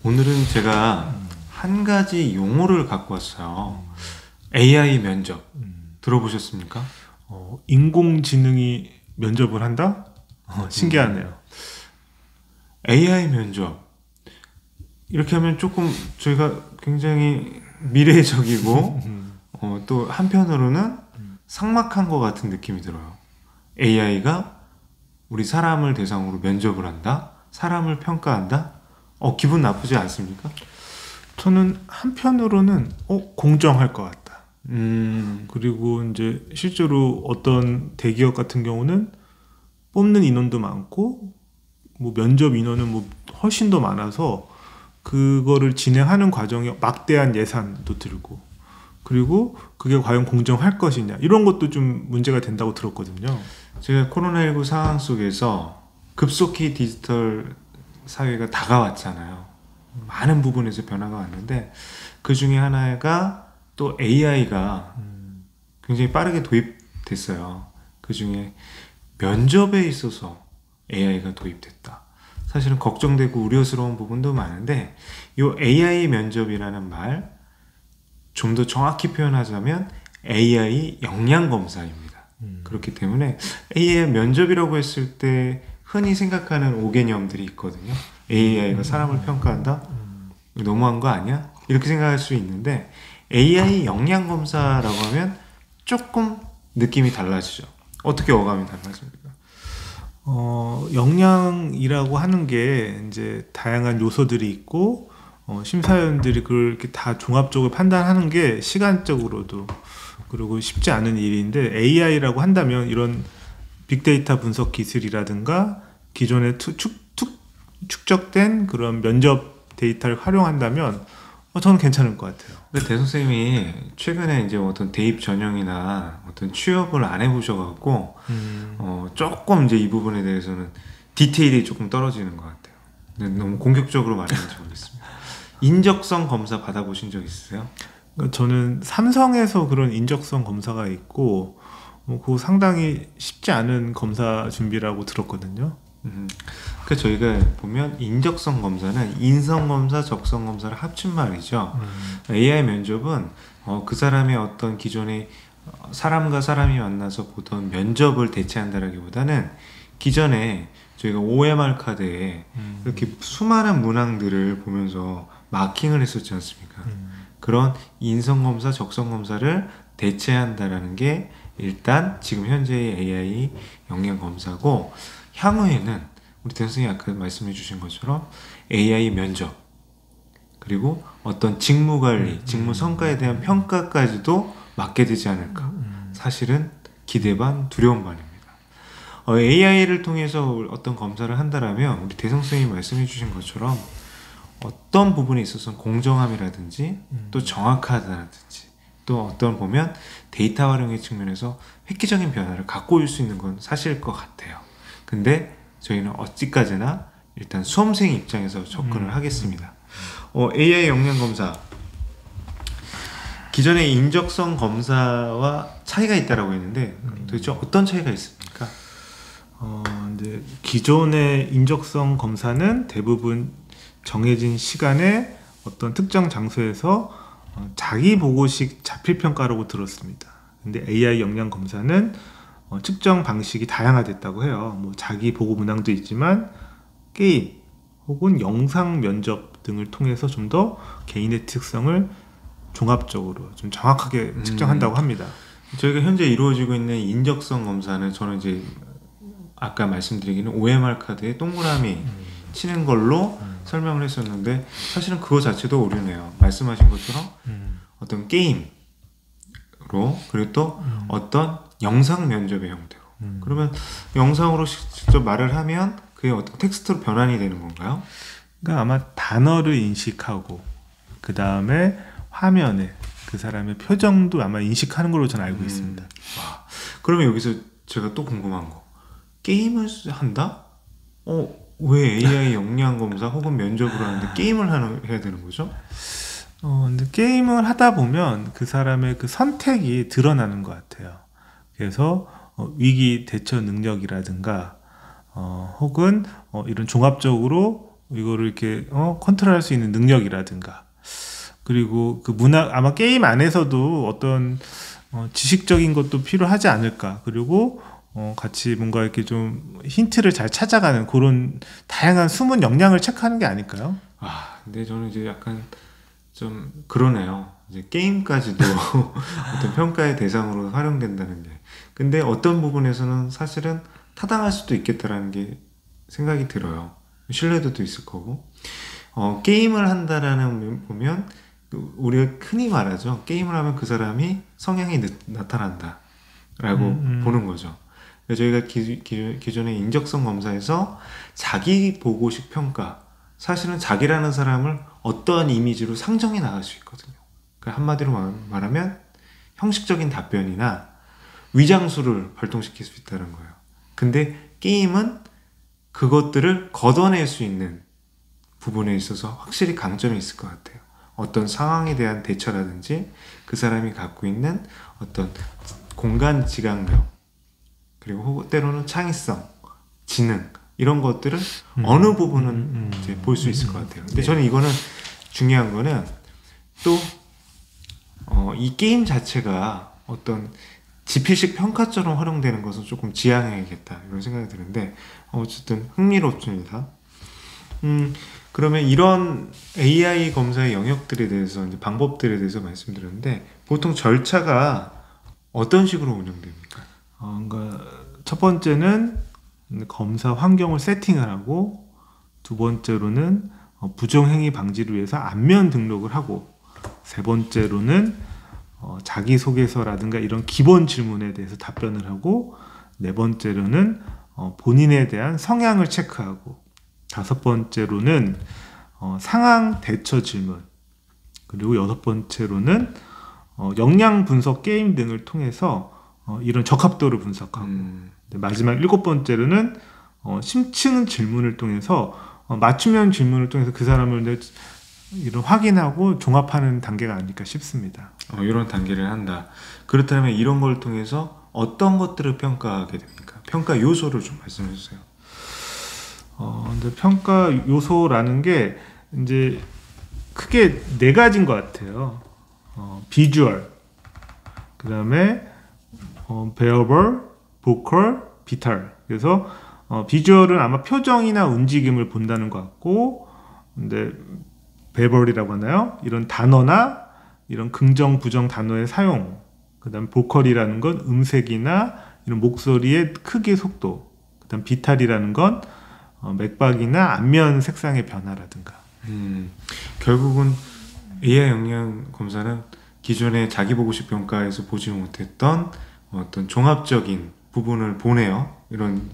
오늘은 제가 한 가지 용어를 갖고 왔어요. AI 면접. 들어보셨습니까? 인공지능이 면접을 한다? 신기하네요. AI 면접. 이렇게 하면 조금 저희가 굉장히 미래적이고 또 한편으로는 삭막한 것 같은 느낌이 들어요. AI가 우리 사람을 대상으로 면접을 한다? 사람을 평가한다? 기분 나쁘지 않습니까? 저는 한편으로는 공정할 것 같다. 음, 그리고 이제 실제로 어떤 대기업 같은 경우는 뽑는 인원도 많고 뭐 면접 인원은 뭐 훨씬 더 많아서 그거를 진행하는 과정에 막대한 예산도 들고, 그리고 그게 과연 공정할 것이냐 이런 것도 좀 문제가 된다고 들었거든요. 제가 코로나19 상황 속에서 급속히 디지털 사회가 다가왔잖아요. 많은 부분에서 변화가 왔는데 그 중에 하나가 또 AI가 굉장히 빠르게 도입됐어요. 그 중에 면접에 있어서 AI가 도입됐다. 사실은 걱정되고 우려스러운 부분도 많은데 이 AI 면접이라는 말, 좀 더 정확히 표현하자면 AI 역량 검사입니다. 그렇기 때문에 AI 면접이라고 했을 때 흔히 생각하는 5개념들이 있거든요. AI가 사람을 평가한다? 너무한 거 아니야? 이렇게 생각할 수 있는데 AI 역량 검사라고 하면 조금 느낌이 달라지죠. 어떻게 어감이 달라집니까? 역량이라고 하는 게 이제 다양한 요소들이 있고, 심사위원들이 그걸 이렇게 다 종합적으로 판단하는 게 시간적으로도 그리고 쉽지 않은 일인데, AI라고 한다면 이런 빅데이터 분석 기술이라든가 기존에 축적된 그런 면접 데이터를 활용한다면 저는 괜찮을 것 같아요. 근데 대 선생님이 최근에 이제 어떤 대입 전형이나 어떤 취업을 안 해보셔갖고 조금 이제 이 부분에 대해서는 디테일이 조금 떨어지는 것 같아요. 근데 너무 공격적으로 말했는지 모르겠습니다. 인적성 검사 받아보신 적 있으세요? 그러니까 저는 삼성에서 그런 인적성 검사가 있고, 그거 상당히 쉽지 않은 검사 준비라고 들었거든요. 그 저희가 보면 인적성 검사는 인성 검사, 적성 검사를 합친 말이죠. AI 면접은 그 사람의 어떤 기존의 사람과 사람이 만나서 보던 면접을 대체한다라기보다는 기존에 저희가 OMR 카드에 이렇게 수많은 문항들을 보면서 마킹을 했었지 않습니까? 그런 인성 검사, 적성 검사를 대체한다라는 게 일단 지금 현재의 AI 역량 검사고, 향후에는 우리 대 선생님이 아까 말씀해 주신 것처럼 AI 면접, 그리고 어떤 직무 관리, 직무 성과에 대한 평가까지도 맡게 되지 않을까. 사실은 기대 반 두려움 반입니다. AI를 통해서 어떤 검사를 한다라면 우리 대성 선생님이 말씀해 주신 것처럼 어떤 부분에 있어서는 공정함이라든지 또 정확하다든지 또 어떤 보면 데이터 활용의 측면에서 획기적인 변화를 갖고 올 수 있는 건 사실일 것 같아요. 근데 저희는 어찌까지나 일단 수험생 입장에서 접근을 하겠습니다. AI 역량 검사, 기존의 인적성 검사와 차이가 있다라고 했는데 도대체 어떤 차이가 있습니까? 이제 기존의 인적성 검사는 대부분 정해진 시간에 어떤 특정 장소에서 자기 보고식 자필 평가라고 들었습니다. 근데 AI 역량 검사는 측정 방식이 다양화됐다고 해요. 뭐 자기 보고 문항도 있지만 게임 혹은 영상 면접 등을 통해서 좀 더 개인의 특성을 종합적으로 좀 정확하게 측정한다고 합니다. 저희가 현재 이루어지고 있는 인적성 검사는 저는 이제 아까 말씀드리기는 OMR 카드에 동그라미 치는 걸로 설명을 했었는데 사실은 그거 자체도 오류네요. 말씀하신 것처럼 어떤 게임으로, 그리고 또 어떤 영상 면접의 형태로, 그러면 영상으로 직접 말을 하면 그게 어떤 텍스트로 변환이 되는 건가요? 그러니까 아마 단어를 인식하고 그 다음에 화면에 그 사람의 표정도 아마 인식하는 걸로 저는 알고 있습니다. 와, 그러면 여기서 제가 또 궁금한 거, 게임을 한다? 왜 AI 역량 검사 혹은 면접을 하는데 게임을 해야 되는 거죠? 근데 게임을 하다 보면 그 사람의 그 선택이 드러나는 것 같아요. 그래서 위기 대처 능력이라든가 혹은 이런 종합적으로 이거를 이렇게 컨트롤할 수 있는 능력이라든가, 그리고 그 문화, 아마 게임 안에서도 어떤 지식적인 것도 필요하지 않을까. 그리고 같이 뭔가 이렇게 좀 힌트를 잘 찾아가는 그런 다양한 숨은 역량을 체크하는 게 아닐까요? 근데 저는 이제 약간 좀 그러네요. 이제 게임까지도 어떤 평가의 대상으로 활용된다는 게. 근데 어떤 부분에서는 사실은 타당할 수도 있겠다라는 게 생각이 들어요. 신뢰도도 있을 거고. 게임을 한다라는 보면 우리가 흔히 말하죠. 게임을 하면 그 사람이 성향이 나타난다 라고 보는 거죠. 저희가 기존의 인적성 검사에서 자기 보고식 평가, 사실은 자기라는 사람을 어떠한 이미지로 상정해 나갈 수 있거든요. 그러니까 한마디로 말하면 형식적인 답변이나 위장술을 발동시킬 수 있다는 거예요. 근데 게임은 그것들을 걷어낼 수 있는 부분에 있어서 확실히 강점이 있을 것 같아요. 어떤 상황에 대한 대처라든지 그 사람이 갖고 있는 어떤 공간 지각력, 그리고 때로는 창의성, 지능, 이런 것들을 어느 부분은 이제 볼 수 있을 것 같아요. 근데 저는 이거는 중요한 거는 또 이 게임 자체가 어떤 지필식 평가처럼 활용되는 것은 조금 지양해야겠다 이런 생각이 드는데 어쨌든 흥미롭습니다. 그러면 이런 AI 검사의 영역들에 대해서 이제 방법들에 대해서 말씀드렸는데 보통 절차가 어떤 식으로 운영됩니까? 그러니까 첫 번째는 검사 환경을 세팅을 하고, 두 번째로는 부정행위 방지를 위해서 안면 등록을 하고, 세 번째로는 자기소개서라든가 이런 기본 질문에 대해서 답변을 하고, 네 번째로는 본인에 대한 성향을 체크하고, 다섯 번째로는 상황 대처 질문, 그리고 여섯 번째로는 역량 분석 게임 등을 통해서 이런 적합도를 분석하고, 마지막 일곱 번째로는 심층 질문을 통해서 맞춤형 질문을 통해서 그 사람을 이런 확인하고 종합하는 단계가 아닐까 싶습니다. 이런 단계를 한다. 그렇다면 이런 걸 통해서 어떤 것들을 평가하게 됩니까? 평가 요소를 좀 말씀해 주세요. 근데 평가 요소라는 게 이제 크게 네 가지인 것 같아요. 비주얼, 그 다음에 베어벌, 보컬, 비탈. 그래서 비주얼은 아마 표정이나 움직임을 본다는 것 같고, 근데 베벌이라고 하나요? 이런 단어나 이런 긍정, 부정 단어의 사용. 그 다음에 보컬이라는 건 음색이나 이런 목소리의 크기, 속도. 그 다음 비탈이라는 건 맥박이나 안면 색상의 변화라든가. 결국은 AI 역량 검사는 기존의 자기보고식 평가에서 보지 못했던 어떤 종합적인 부분을 보네요. 이런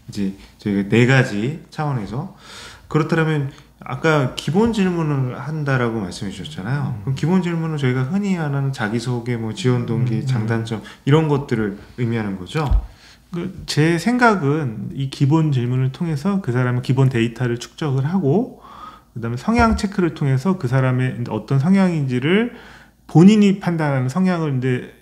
이제 저희가 네 가지 차원에서. 그렇다면 아까 기본 질문을 한다라고 말씀해 주셨잖아요. 그럼 기본 질문은 저희가 흔히 하는 자기소개, 지원 동기, 장단점 이런 것들을 의미하는 거죠. 제 생각은 이 기본 질문을 통해서 그 사람의 기본 데이터를 축적을 하고, 그 다음에 성향 체크를 통해서 그 사람의 어떤 성향인지를 본인이 판단하는 성향을 이제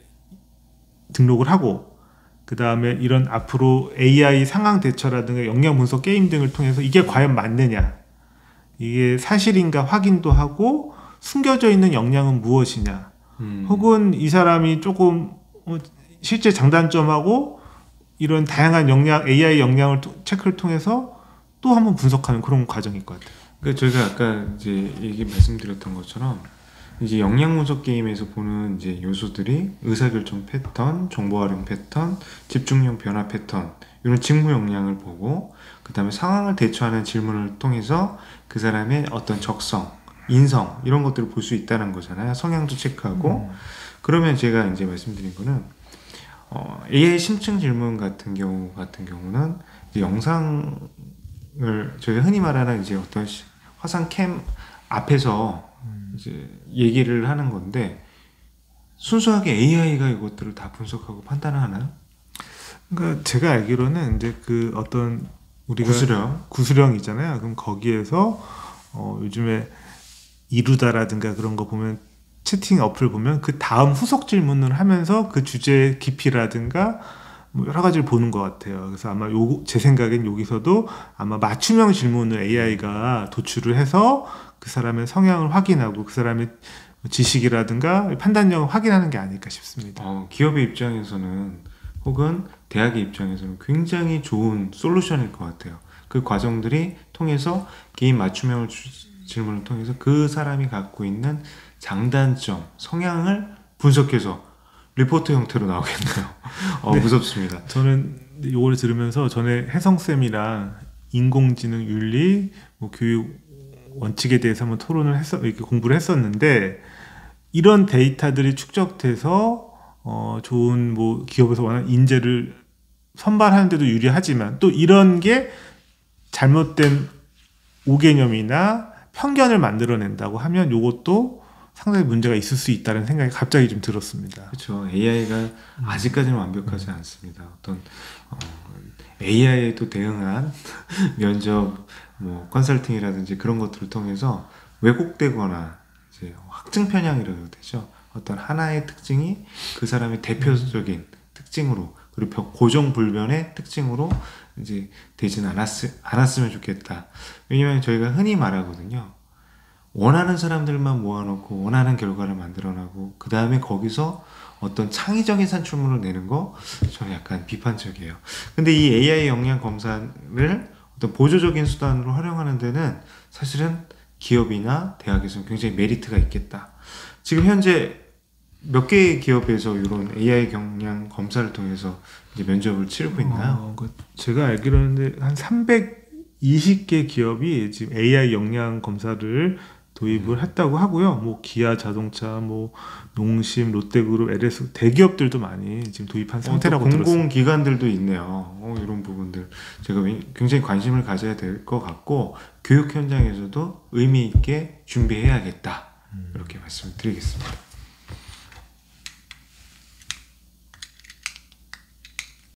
등록을 하고, 그 다음에 이런 앞으로 AI 상황 대처라든가 역량 분석 게임 등을 통해서 이게 과연 맞느냐, 이게 사실인가 확인도 하고, 숨겨져 있는 역량은 무엇이냐, 혹은 이 사람이 조금 실제 장단점하고 이런 다양한 역량, AI 역량을 체크를 통해서 또 한번 분석하는 그런 과정일 것 같아요. 그러니까 저희가 아까 이제 말씀드렸던 것처럼 이제 역량 분석 게임에서 보는 이제 요소들이 의사결정 패턴, 정보 활용 패턴, 집중력 변화 패턴, 이런 직무 역량을 보고, 그 다음에 상황을 대처하는 질문을 통해서 그 사람의 어떤 적성, 인성 이런 것들을 볼 수 있다는 거잖아요. 성향도 체크하고. 그러면 제가 이제 말씀드린 거는 AI 심층 질문 같은 경우는 이제 영상을 저희가 흔히 말하는 이제 어떤 화상 캠 앞에서 이제 얘기를 하는 건데, 순수하게 AI가 이것들을 다 분석하고 판단을 하나요? 그러니까 제가 알기로는 이제 그 어떤 우리가 구수령 있잖아요. 그럼 거기에서 요즘에 이루다라든가 그런 거 보면, 채팅 어플 보면 그 다음 후속 질문을 하면서 그 주제의 깊이라든가 뭐 여러 가지를 보는 것 같아요. 그래서 아마 제 생각엔 여기서도 아마 맞춤형 질문을 AI가 도출을 해서 그 사람의 성향을 확인하고 그 사람의 지식이라든가 판단력을 확인하는 게 아닐까 싶습니다. 기업의 입장에서는 혹은 대학의 입장에서는 굉장히 좋은 솔루션일 것 같아요. 그 과정들이 통해서 개인 맞춤형 질문을 통해서 그 사람이 갖고 있는 장단점, 성향을 분석해서 리포트 형태로 나오겠네요. 네. 무섭습니다. 저는 이걸 들으면서 전에 혜성쌤이랑 인공지능 윤리, 뭐 교육 원칙에 대해서 한번 토론을 이렇게 공부를 했었는데, 이런 데이터들이 축적돼서 좋은 뭐 기업에서 원하는 인재를 선발하는 데도 유리하지만, 또 이런 게 잘못된 오개념이나 편견을 만들어낸다고 하면 이것도 상당히 문제가 있을 수 있다는 생각이 갑자기 좀 들었습니다. 그렇죠. AI가 아직까지는 완벽하지 않습니다. 어떤 AI에도 대응한 면접, 뭐 컨설팅이라든지 그런 것들을 통해서 왜곡되거나 이제 확증 편향이라고 되죠. 어떤 하나의 특징이 그 사람의 대표적인 특징으로, 그리고 고정불변의 특징으로 이제 되지는 않았으면 좋겠다. 왜냐하면 저희가 흔히 말하거든요. 원하는 사람들만 모아놓고 원하는 결과를 만들어내고 그 다음에 거기서 어떤 창의적인 산출물을 내는 거, 저는 약간 비판적이에요. 근데 이 AI 역량 검사를 어떤 보조적인 수단으로 활용하는 데는 사실은 기업이나 대학에서는 굉장히 메리트가 있겠다. 지금 현재 몇 개의 기업에서 이런 AI 역량 검사를 통해서 이제 면접을 치르고 있나요? 제가 알기로는 한 320개 기업이 지금 AI 역량 검사를 도입을 했다고 하고요. 뭐 기아 자동차, 뭐 농심, 롯데그룹, LS 대기업들도 많이 지금 도입한 상태라고 들었습니다. 공공기관들도 있네요. 이런 부분들 제가 굉장히 관심을 가져야 될 것 같고, 교육 현장에서도 의미 있게 준비해야겠다. 이렇게 말씀을 드리겠습니다.